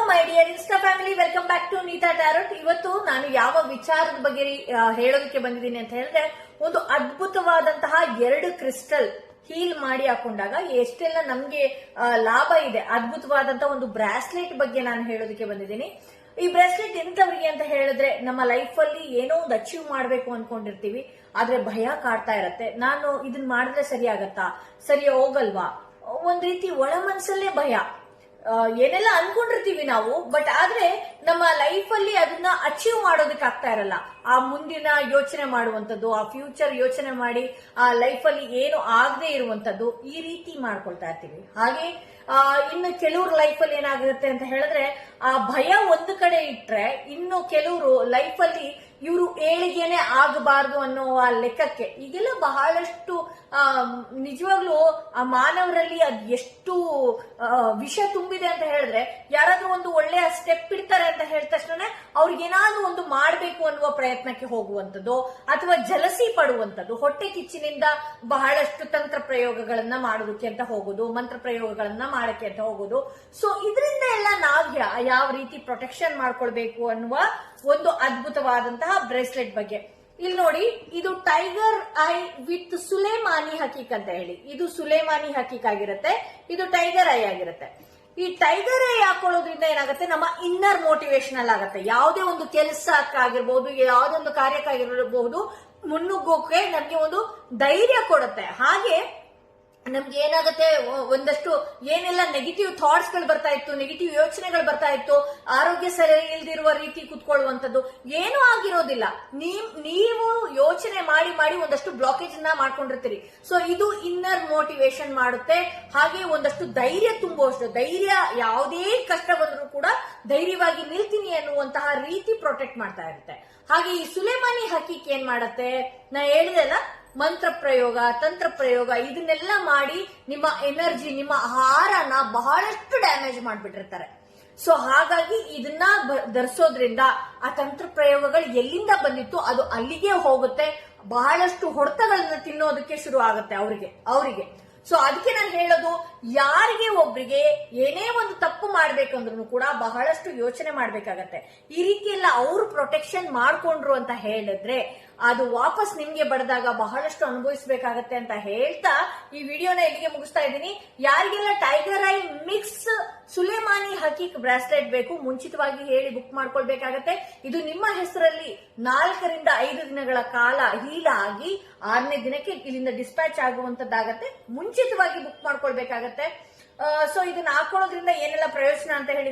My dear insta family, welcome back to Neeta tarot. ಇವತ್ತು ನಾನು ಯಾವ ವಿಚಾರದ ಬಗ್ಗೆ ಹೇಳೋದಕ್ಕೆ ಬಂದಿದ್ದೀನಿ ಅಂತ ಹೇಳಿದ್ರೆ, ಒಂದು ಅದ್ಭುತವಾದಂತಹ 2 ಕ್ರಿಸ್ಟಲ್ ಹೀಲ್ ಮಾಡಿ ಹಾಕೊಂಡಾಗ ಎಷ್ಟೆಲ್ಲ ನಮ್ಗೆ ಲಾಭ ಇದೆ, ಅದ್ಭುತವಾದಂತಹ ಒಂದು ಬ್ರಾಸ್ಲೆಟ್ ಬಗ್ಗೆ ನಾನು ಹೇಳೋದಕ್ಕೆ ಬಂದಿದ್ದೀನಿ. ಈ ಬ್ರಾಸ್ಲೆಟ್ ಎಂತವರಿಗೆ ಅಂತ ಹೇಳಿದ್ರೆ, ನಮ್ಮ ಲೈಫ್ ಅಲ್ಲಿ ಏನೋ ಒಂದು ಅಚೀವ್ ಮಾಡ್ಬೇಕು ಅನ್ಕೊಂಡಿರ್ತೀವಿ, ಆದ್ರೆ ಭಯ ಕಾಡ್ತಾ ಇರತ್ತೆ. ನಾನು ಇದನ್ ಮಾಡಿದ್ರೆ ಸರಿ ಆಗತ್ತಾ, ಸರಿ ಹೋಗಲ್ವಾ, ಒಂದ್ ರೀತಿ ಒಳ ಮನ್ಸಲ್ಲೇ ಭಯ. ಏನೆಲ್ಲ ಅನ್ಕೊಂಡಿರ್ತೀವಿ ನಾವು, ಬಟ್ ಆದ್ರೆ ನಮ್ಮ ಲೈಫ್ ಅಲ್ಲಿ ಅದನ್ನ ಅಚೀವ್ ಮಾಡೋದಕ್ಕೆ ಆಗ್ತಾ ಇರಲ್ಲ. ಆ ಮುಂದಿನ ಯೋಚನೆ ಮಾಡುವಂತದ್ದು, ಆ ಫ್ಯೂಚರ್ ಯೋಚನೆ ಮಾಡಿ ಆ ಲೈಫ್ ಅಲ್ಲಿ ಏನು ಆಗದೆ ಇರುವಂತದ್ದು, ಈ ರೀತಿ ಮಾಡ್ಕೊಳ್ತಾ ಇರ್ತೀವಿ. ಹಾಗೆ ಇನ್ನು ಕೆಲವ್ರ ಲೈಫ್ ಅಲ್ಲಿ ಏನಾಗುತ್ತೆ ಅಂತ ಹೇಳಿದ್ರೆ, ಆ ಭಯ ಒಂದು ಕಡೆ ಇಟ್ರೆ, ಇನ್ನು ಕೆಲವರು ಲೈಫ್ ಅಲ್ಲಿ ಇವರು ಏಳಿಗೆನೆ ಆಗಬಾರ್ದು ಅನ್ನೋ ಲೆಕ್ಕಕ್ಕೆ ಈಗೆಲ್ಲ ಬಹಳಷ್ಟು ನಿಜವಾಗ್ಲೂ ಆ ಮಾನವರಲ್ಲಿ ಅದ್ ಎಷ್ಟು ವಿಷ ತುಂಬಿದೆ ಅಂತ ಹೇಳಿದ್ರೆ, ಯಾರಾದ್ರೂ ಒಂದು ಒಳ್ಳೆಯ ಸ್ಟೆಪ್ ಇಡ್ತಾರೆ ಅಂತ ಹೇಳಿದ ತಕ್ಷಣ ಅವ್ರಿಗೇನಾದ್ರೂ ಒಂದು ಮಾಡ್ಬೇಕು ಅನ್ನುವ ಪ್ರಯತ್ನಕ್ಕೆ ಹೋಗುವಂಥದ್ದು, ಅಥವಾ ಜಲಸಿ ಪಡುವಂಥದ್ದು, ಹೊಟ್ಟೆ ಕಿಚ್ಚಿನಿಂದ ಬಹಳಷ್ಟು ತಂತ್ರ ಪ್ರಯೋಗಗಳನ್ನ ಮಾಡೋದಕ್ಕೆ ಅಂತ ಹೋಗೋದು, ಮಂತ್ರ ಪ್ರಯೋಗಗಳನ್ನ ಮಾಡಕ್ಕೆ ಅಂತ ಹೋಗೋದು. ಸೊ ಇದರಿಂದ ಎಲ್ಲ ನಾವ್ ಯಾವ ರೀತಿ ಪ್ರೊಟೆಕ್ಷನ್ ಮಾಡ್ಕೊಳ್ಬೇಕು ಅನ್ನುವ ಒಂದು ಅದ್ಭುತವಾದಂತಹ ಬ್ರೇಸ್ಲೆಟ್ ಬಗ್ಗೆ ಇಲ್ಲಿ ನೋಡಿ. ಇದು ಟೈಗರ್ ಐ ವಿತ್ ಸುಲೇಮಾನಿ ಹಕೀಕ್ ಅಂತ ಹೇಳಿ, ಇದು ಸುಲೇಮಾನಿ ಹಕೀಕ್ ಆಗಿರುತ್ತೆ, ಇದು ಟೈಗರ್ ಐ ಆಗಿರುತ್ತೆ. ಈ ಟೈಗರ್ ಐ ಹಾಕೊಳ್ಳೋದ್ರಿಂದ ಏನಾಗುತ್ತೆ, ನಮ್ಮ ಇನ್ನರ್ ಮೋಟಿವೇಶನಲ್ ಆಗುತ್ತೆ. ಯಾವುದೇ ಒಂದು ಕೆಲಸಕ್ಕಾಗಿರ್ಬಹುದು, ಯಾವುದೇ ಒಂದು ಕಾರ್ಯಕ್ಕಾಗಿರಬಹುದು, ಮುನ್ನುಗ್ಗೋಕೆ ನಮ್ಗೆ ಒಂದು ಧೈರ್ಯ ಕೊಡುತ್ತೆ. ಹಾಗೆ ನಮ್ಗೆ ಏನಾಗುತ್ತೆ, ಒಂದಷ್ಟು ಏನೆಲ್ಲ ನೆಗೆಟಿವ್ ಥಾಟ್ಸ್ ಗಳು ಬರ್ತಾ ಇತ್ತು, ನೆಗೆಟಿವ್ ಯೋಚನೆಗಳು ಬರ್ತಾ ಇತ್ತು, ಆರೋಗ್ಯ ಸರಿ ಇಲ್ದಿರುವ ರೀತಿ ಕುತ್ಕೊಳ್ಳುವಂಥದ್ದು ಏನೂ ಆಗಿರೋದಿಲ್ಲ. ನೀವು ಯೋಚನೆ ಮಾಡಿ ಮಾಡಿ ಒಂದಷ್ಟು ಬ್ಲಾಕೇಜ್ ಅನ್ನ ಮಾಡ್ಕೊಂಡಿರ್ತೀರಿ. ಸೊ ಇದು ಇನ್ನರ್ ಮೋಟಿವೇಶನ್ ಮಾಡುತ್ತೆ. ಹಾಗೆ ಒಂದಷ್ಟು ಧೈರ್ಯ ತುಂಬುವಷ್ಟು, ಧೈರ್ಯ ಯಾವುದೇ ಕಷ್ಟ ಬಂದರೂ ಕೂಡ ಧೈರ್ಯವಾಗಿ ನಿಲ್ತೀನಿ ಅನ್ನುವಂತಹ ರೀತಿ ಪ್ರೊಟೆಕ್ಟ್ ಮಾಡ್ತಾ ಇರುತ್ತೆ. ಹಾಗೆ ಈ ಸುಲೇಮಾನಿ ಹಕೀಕ್ ಏನ್ ಮಾಡತ್ತೆ, ನಾ ಹೇಳಿದೆಲ್ಲ, ಮಂತ್ರ ಪ್ರಯೋಗ, ತಂತ್ರ ಪ್ರಯೋಗ, ಇದನ್ನೆಲ್ಲ ಮಾಡಿ ನಿಮ್ಮ ಎನರ್ಜಿ, ನಿಮ್ಮ ಆಹಾರನ ಬಹಳಷ್ಟು ಡ್ಯಾಮೇಜ್ ಮಾಡ್ಬಿಟ್ಟಿರ್ತಾರೆ. ಸೊ ಹಾಗಾಗಿ ಇದನ್ನ ಧರಿಸೋದ್ರಿಂದ ಆ ತಂತ್ರ ಪ್ರಯೋಗಗಳು ಎಲ್ಲಿಂದ ಬಂದಿತ್ತು ಅದು ಅಲ್ಲಿಗೆ ಹೋಗುತ್ತೆ. ಬಹಳಷ್ಟು ಹೊಡೆತಗಳನ್ನ ತಿನ್ನೋದಕ್ಕೆ ಶುರು ಆಗುತ್ತೆ ಅವರಿಗೆ. ಸೊ ಅದಕ್ಕೆ ನಾನು ಹೇಳೋದು, ಯಾರಿಗೆ ಒಬ್ರಿಗೆ ಏನೇ ಒಂದು ತಪ್ಪು ಮಾಡ್ಬೇಕಂದ್ರೂ ಕೂಡ ಬಹಳಷ್ಟು ಯೋಚನೆ ಮಾಡ್ಬೇಕಾಗತ್ತೆ. ಈ ರೀತಿ ಎಲ್ಲ ಅವರು ಪ್ರೊಟೆಕ್ಷನ್ ಮಾಡ್ಕೊಂಡ್ರು ಅಂತ ಹೇಳಿದ್ರೆ, ಅದು ವಾಪಸ್ ನಿಮ್ಗೆ ಬಡದಾಗ ಬಹಳಷ್ಟು ಅನುಭವಿಸಬೇಕಾಗತ್ತೆ ಅಂತ ಹೇಳ್ತಾ ಈ ವಿಡಿಯೋನ ಇಲ್ಲಿಗೆ ಮುಗಿಸ್ತಾ ಇದ್ದೀನಿ. ಯಾರಿಗೆಲ್ಲ ಟೈಗರ್ ಐ ಮಿಕ್ಸ್ ಸುಲೇಮಾನಿ ಹಕೀಕ್ ಬ್ರಾಸ್ಲೆಟ್ ಬೇಕು, ಮುಂಚಿತವಾಗಿ ಹೇಳಿ ಬುಕ್ ಮಾಡ್ಕೊಳ್ಬೇಕಾಗತ್ತೆ. ಇದು ನಿಮ್ಮ ಹೆಸರಲ್ಲಿ 4 ರಿಂದ 5 ದಿನಗಳ ಕಾಲ ಹೀಲ್ ಆಗಿ 6ನೇ ದಿನಕ್ಕೆ ಇಲ್ಲಿಂದ ಡಿಸ್ಪ್ಯಾಚ್ ಆಗುವಂತದ್ದಾಗತ್ತೆ. ಮುಂಚಿತವಾಗಿ ಬುಕ್ ಮಾಡ್ಕೊಳ್ಬೇಕಾಗತ್ತೆ. ಸೊ ಇದನ್ನ ಹಾಕೊಳ್ಳೋದ್ರಿಂದ ಏನೆಲ್ಲ ಪ್ರಯೋಜನ ಅಂತ ಹೇಳಿ